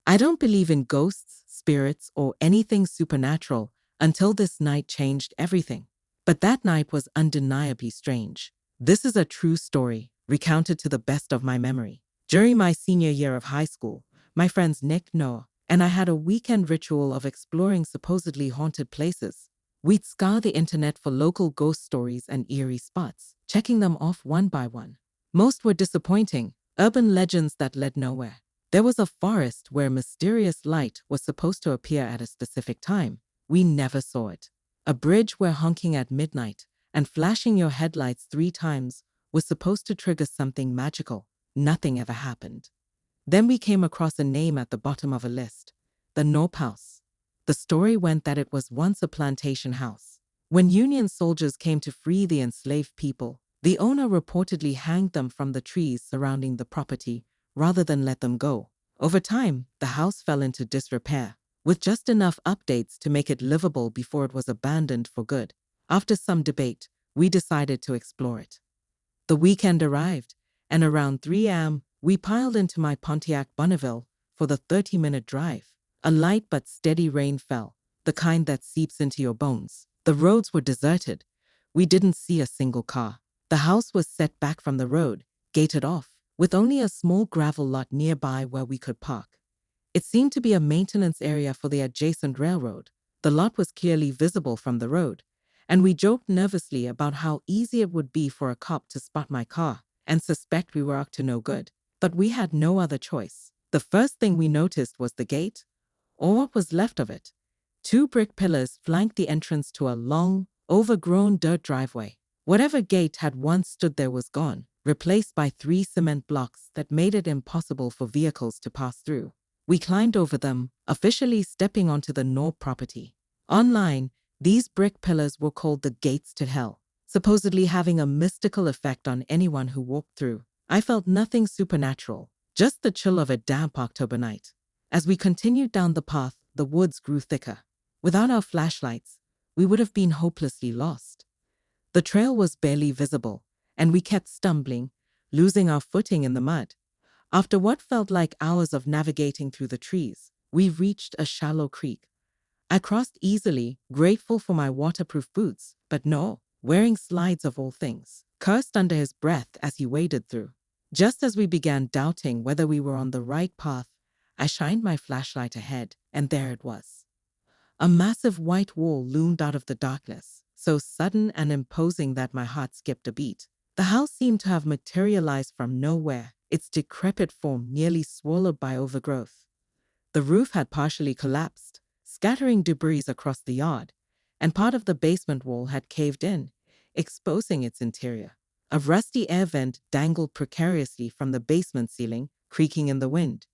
I don't believe in ghosts, spirits, or anything supernatural until this night changed everything. But that night was undeniably strange. This is a true story, recounted to the best of my memory. During my senior year of high school, my friends Nick, Noah, and I had a weekend ritual of exploring supposedly haunted places. We'd scour the internet for local ghost stories and eerie spots, checking them off one by one. Most were disappointing, urban legends that led nowhere. There was a forest where mysterious light was supposed to appear at a specific time. We never saw it. A bridge where honking at midnight and flashing your headlights 3 times was supposed to trigger something magical. Nothing ever happened. Then we came across a name at the bottom of a list, the Knorpp House. The story went that it was once a plantation house. When Union soldiers came to free the enslaved people, the owner reportedly hanged them from the trees surrounding the property rather than let them go. Over time, the house fell into disrepair, with just enough updates to make it livable before it was abandoned for good. After some debate, we decided to explore it. The weekend arrived, and around 3 a.m., we piled into my Pontiac Bonneville for the 30-minute drive. A light but steady rain fell, the kind that seeps into your bones. The roads were deserted. We didn't see a single car. The house was set back from the road, gated off, with only a small gravel lot nearby where we could park. It seemed to be a maintenance area for the adjacent railroad. The lot was clearly visible from the road, and we joked nervously about how easy it would be for a cop to spot my car and suspect we were up to no good. But we had no other choice. The first thing we noticed was the gate, or what was left of it. 2 brick pillars flanked the entrance to a long, overgrown dirt driveway. Whatever gate had once stood there was gone, replaced by 3 cement blocks that made it impossible for vehicles to pass through. We climbed over them, officially stepping onto the Knorpp property. Online, these brick pillars were called the gates to hell, supposedly having a mystical effect on anyone who walked through. I felt nothing supernatural, just the chill of a damp October night. As we continued down the path, the woods grew thicker. Without our flashlights, we would have been hopelessly lost. The trail was barely visible, and we kept stumbling, losing our footing in the mud. After what felt like hours of navigating through the trees, we reached a shallow creek. I crossed easily, grateful for my waterproof boots, but no, wearing slides of all things, cursed under his breath as he waded through. Just as we began doubting whether we were on the right path, I shined my flashlight ahead, and there it was. A massive white wall loomed out of the darkness, so sudden and imposing that my heart skipped a beat. The house seemed to have materialized from nowhere, its decrepit form nearly swallowed by overgrowth. The roof had partially collapsed, scattering debris across the yard, and part of the basement wall had caved in, exposing its interior. A rusty air vent dangled precariously from the basement ceiling, creaking in the wind.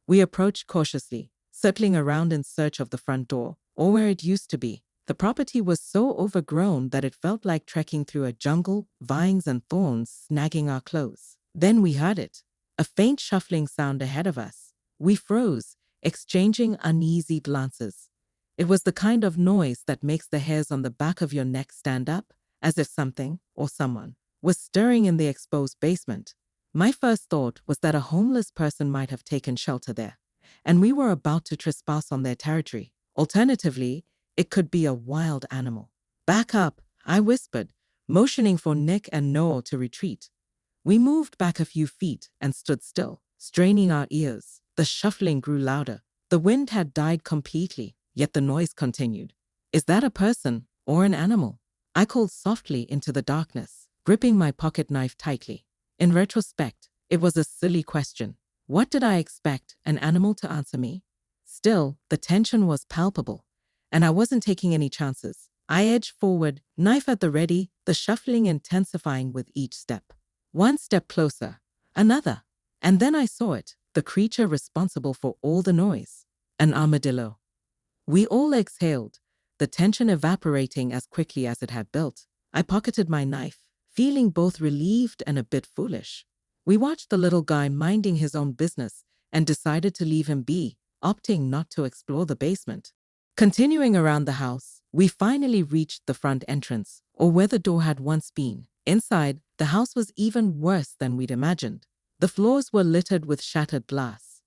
We approached cautiously, circling around in search of the front door, or where it used to be. The property was so overgrown that it felt like trekking through a jungle, vines and thorns snagging our clothes. Then we heard it, a faint shuffling sound ahead of us. We froze, exchanging uneasy glances. It was the kind of noise that makes the hairs on the back of your neck stand up, as if something, or someone, was stirring in the exposed basement. My first thought was that a homeless person might have taken shelter there, and we were about to trespass on their territory. Alternatively, it could be a wild animal. "Back up," I whispered, motioning for Nick and Noel to retreat. We moved back a few feet and stood still, straining our ears. The shuffling grew louder. The wind had died completely, yet the noise continued. "Is that a person or an animal?" I called softly into the darkness, gripping my pocket knife tightly. In retrospect, it was a silly question. What did I expect, an animal to answer me? Still, the tension was palpable, and I wasn't taking any chances. I edged forward, knife at the ready, the shuffling intensifying with each step. One step closer, another, and then I saw it, the creature responsible for all the noise. An armadillo. We all exhaled, the tension evaporating as quickly as it had built. I pocketed my knife, feeling both relieved and a bit foolish. We watched the little guy minding his own business and decided to leave him be, opting not to explore the basement. Continuing around the house, we finally reached the front entrance, or where the door had once been. Inside, the house was even worse than we'd imagined. The floors were littered with shattered glass.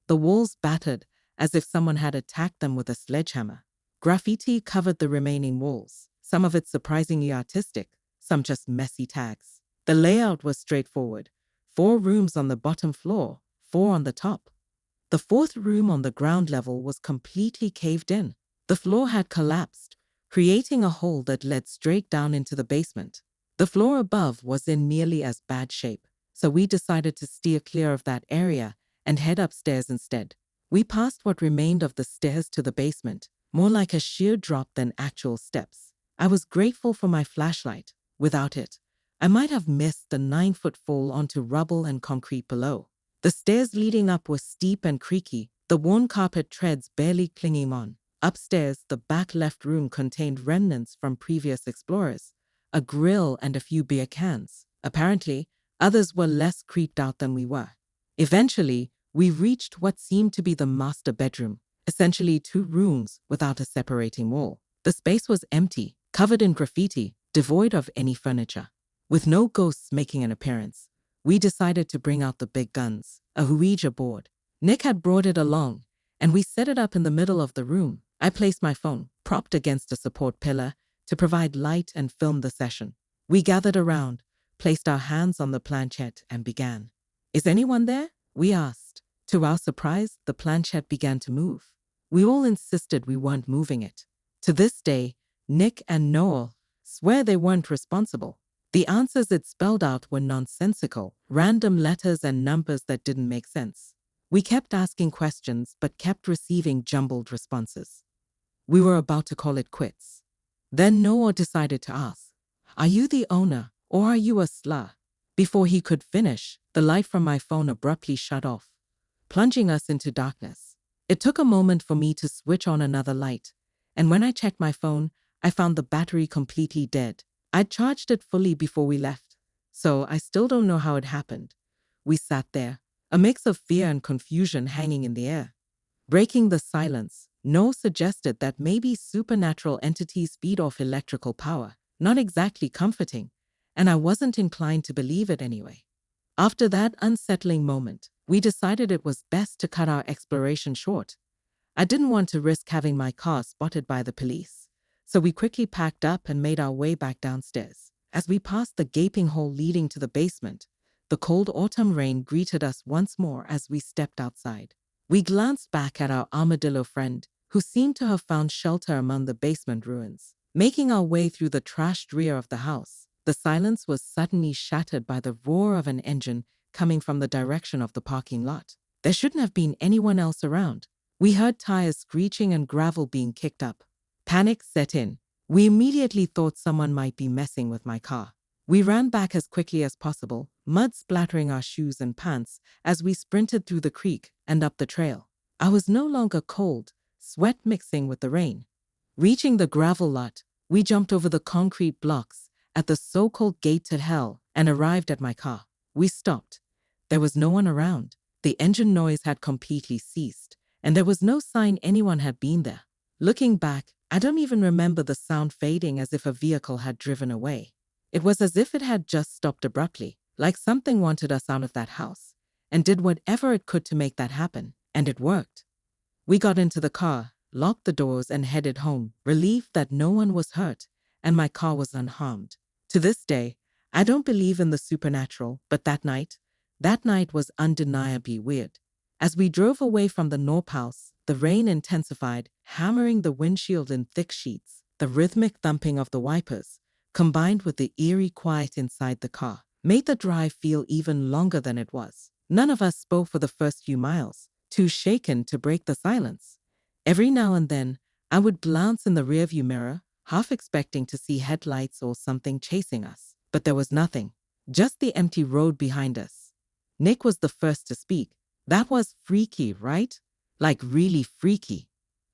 the walls battered as if someone had attacked them with a sledgehammer. Graffiti covered the remaining walls, some of it surprisingly artistic, some just messy tags. The layout was straightforward: 4 rooms on the bottom floor, 4 on the top. The 4th room on the ground level was completely caved in. The floor had collapsed, creating a hole that led straight down into the basement. The floor above was in nearly as bad shape, so we decided to steer clear of that area and head upstairs instead. We passed what remained of the stairs to the basement, more like a sheer drop than actual steps. I was grateful for my flashlight. Without it, I might have missed the 9-foot fall onto rubble and concrete below. The stairs leading up were steep and creaky, the worn carpet treads barely clinging on. Upstairs, the back left room contained remnants from previous explorers, a grill and a few beer cans. Apparently, others were less creeped out than we were. Eventually, we reached what seemed to be the master bedroom, essentially 2 rooms without a separating wall. The space was empty, covered in graffiti, devoid of any furniture. With no ghosts making an appearance, we decided to bring out the big guns, a Ouija board. Nick had brought it along, and we set it up in the middle of the room. I placed my phone, propped against a support pillar, to provide light and film the session. We gathered around, placed our hands on the planchette, and began. "Is anyone there?" we asked. To our surprise, the planchette began to move. We all insisted we weren't moving it. To this day, Nick and Noel swear they weren't responsible. The answers it spelled out were nonsensical, random letters and numbers that didn't make sense. We kept asking questions but kept receiving jumbled responses. We were about to call it quits. Then Noah decided to ask, "Are you the owner, or are you a slur?" Before he could finish, the light from my phone abruptly shut off, plunging us into darkness. It took a moment for me to switch on another light, and when I checked my phone, I found the battery completely dead. I'd charged it fully before we left, so I still don't know how it happened. We sat there, a mix of fear and confusion hanging in the air. Breaking the silence, Noah suggested that maybe supernatural entities feed off electrical power. Not exactly comforting, and I wasn't inclined to believe it anyway. After that unsettling moment, we decided it was best to cut our exploration short. I didn't want to risk having my car spotted by the police, so we quickly packed up and made our way back downstairs. As we passed the gaping hole leading to the basement, the cold autumn rain greeted us once more as we stepped outside. We glanced back at our armadillo friend, who seemed to have found shelter among the basement ruins. Making our way through the trashed rear of the house, the silence was suddenly shattered by the roar of an engine coming from the direction of the parking lot. There shouldn't have been anyone else around. We heard tires screeching and gravel being kicked up. Panic set in. We immediately thought someone might be messing with my car. We ran back as quickly as possible, mud splattering our shoes and pants as we sprinted through the creek and up the trail. I was no longer cold, sweat mixing with the rain. Reaching the gravel lot, we jumped over the concrete blocks at the so-called gate to hell and arrived at my car. We stopped. There was no one around. The engine noise had completely ceased, and there was no sign anyone had been there. Looking back, I don't even remember the sound fading as if a vehicle had driven away. It was as if it had just stopped abruptly, like something wanted us out of that house, and did whatever it could to make that happen, and it worked. We got into the car, locked the doors, and headed home, relieved that no one was hurt and my car was unharmed. To this day, I don't believe in the supernatural, but that night was undeniably weird. As we drove away from the Knorpp House, the rain intensified, hammering the windshield in thick sheets. The rhythmic thumping of the wipers, combined with the eerie quiet inside the car, made the drive feel even longer than it was. None of us spoke for the first few miles, too shaken to break the silence. Every now and then, I would glance in the rearview mirror, half expecting to see headlights or something chasing us. But there was nothing, just the empty road behind us. Nick was the first to speak. "That was freaky, right? Like really freaky."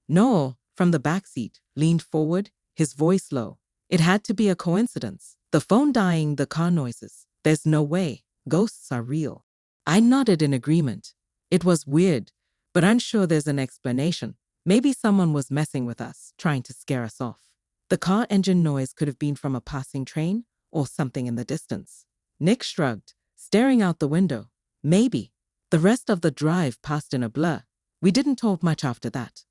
Noel, from the backseat, leaned forward, his voice low. "It had to be a coincidence. The phone dying, the car noises. There's no way. Ghosts are real." I nodded in agreement. It was weird, but I'm sure there's an explanation. Maybe someone was messing with us, trying to scare us off. The car engine noise could have been from a passing train or something in the distance. Nick shrugged, staring out the window. "Maybe, The rest of the drive passed in a blur. We didn't talk much after that.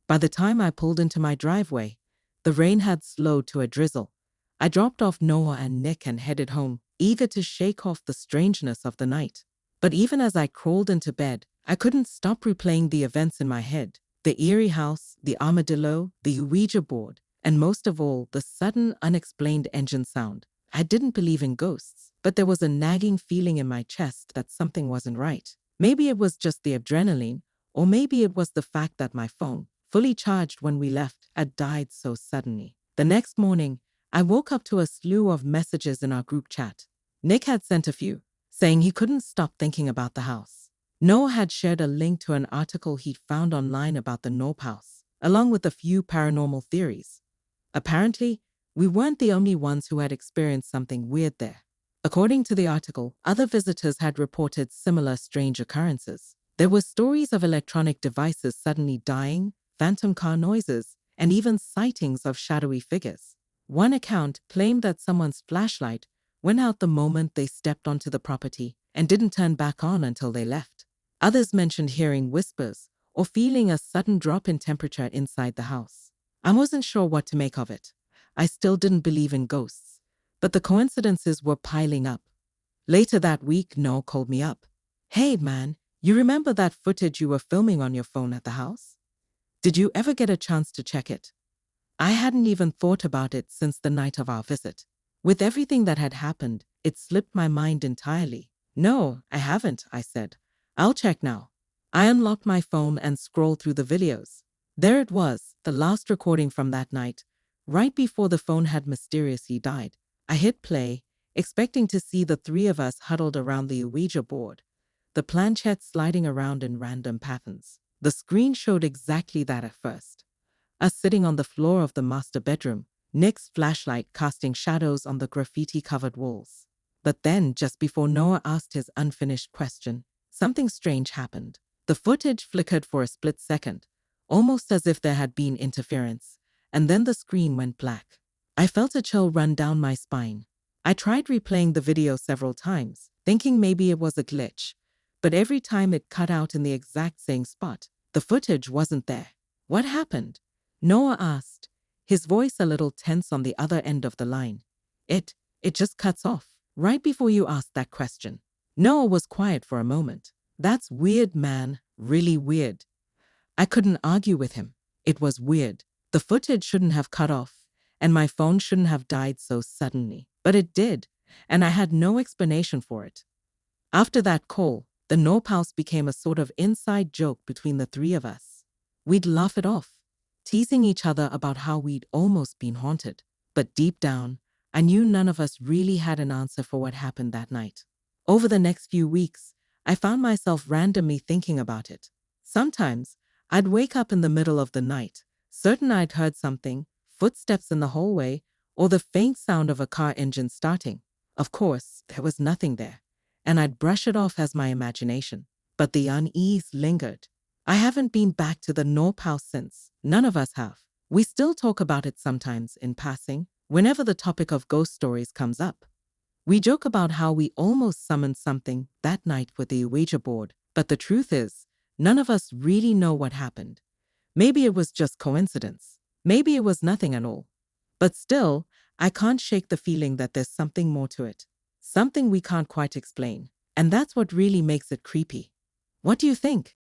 By the time I pulled into my driveway, the rain had slowed to a drizzle. I dropped off Noah and Nick and headed home, eager to shake off the strangeness of the night. But even as I crawled into bed, I couldn't stop replaying the events in my head. The eerie house, the armadillo, the Ouija board, and most of all, the sudden, unexplained engine sound. I didn't believe in ghosts, but there was a nagging feeling in my chest that something wasn't right. Maybe it was just the adrenaline, or maybe it was the fact that my phone, fully charged when we left, had died so suddenly. The next morning, I woke up to a slew of messages in our group chat. Nick had sent a few, saying he couldn't stop thinking about the house. Noah had shared a link to an article he'd found online about the Knorpp House, along with a few paranormal theories. Apparently, we weren't the only ones who had experienced something weird there. According to the article, other visitors had reported similar strange occurrences. There were stories of electronic devices suddenly dying, phantom car noises, and even sightings of shadowy figures. One account claimed that someone's flashlight went out the moment they stepped onto the property and didn't turn back on until they left. Others mentioned hearing whispers or feeling a sudden drop in temperature inside the house. I wasn't sure what to make of it. I still didn't believe in ghosts, but the coincidences were piling up. Later that week, Noah called me up. "Hey man, you remember that footage you were filming on your phone at the house? Did you ever get a chance to check it?" I hadn't even thought about it since the night of our visit. With everything that had happened, it slipped my mind entirely. "No, I haven't," I said. "I'll check now." I unlocked my phone and scrolled through the videos. There it was, the last recording from that night, right before the phone had mysteriously died. I hit play, expecting to see the three of us huddled around the Ouija board, the planchette sliding around in random patterns. The screen showed exactly that at first. Us sitting on the floor of the master bedroom, Nick's flashlight casting shadows on the graffiti-covered walls. But then, just before Noah asked his unfinished question, something strange happened. The footage flickered for a split second, almost as if there had been interference, and then the screen went black. I felt a chill run down my spine. I tried replaying the video several times, thinking maybe it was a glitch, but every time it cut out in the exact same spot. The footage wasn't there. "What happened?" Noah asked, his voice a little tense on the other end of the line. It just cuts off, right before you asked that question." Noah was quiet for a moment. "That's weird, man, really weird." I couldn't argue with him. It was weird. The footage shouldn't have cut off, and my phone shouldn't have died so suddenly. But it did, and I had no explanation for it. After that call, the Knorpp House became a sort of inside joke between the three of us. We'd laugh it off, teasing each other about how we'd almost been haunted. But deep down, I knew none of us really had an answer for what happened that night. Over the next few weeks, I found myself randomly thinking about it. Sometimes, I'd wake up in the middle of the night, certain I'd heard something, footsteps in the hallway, or the faint sound of a car engine starting. Of course, there was nothing there, and I'd brush it off as my imagination. But the unease lingered. I haven't been back to the Knorpp House since. None of us have. We still talk about it sometimes in passing, whenever the topic of ghost stories comes up. We joke about how we almost summoned something that night with the Ouija board, but the truth is, none of us really know what happened. Maybe it was just coincidence. Maybe it was nothing at all. But still, I can't shake the feeling that there's something more to it. Something we can't quite explain. And that's what really makes it creepy. What do you think?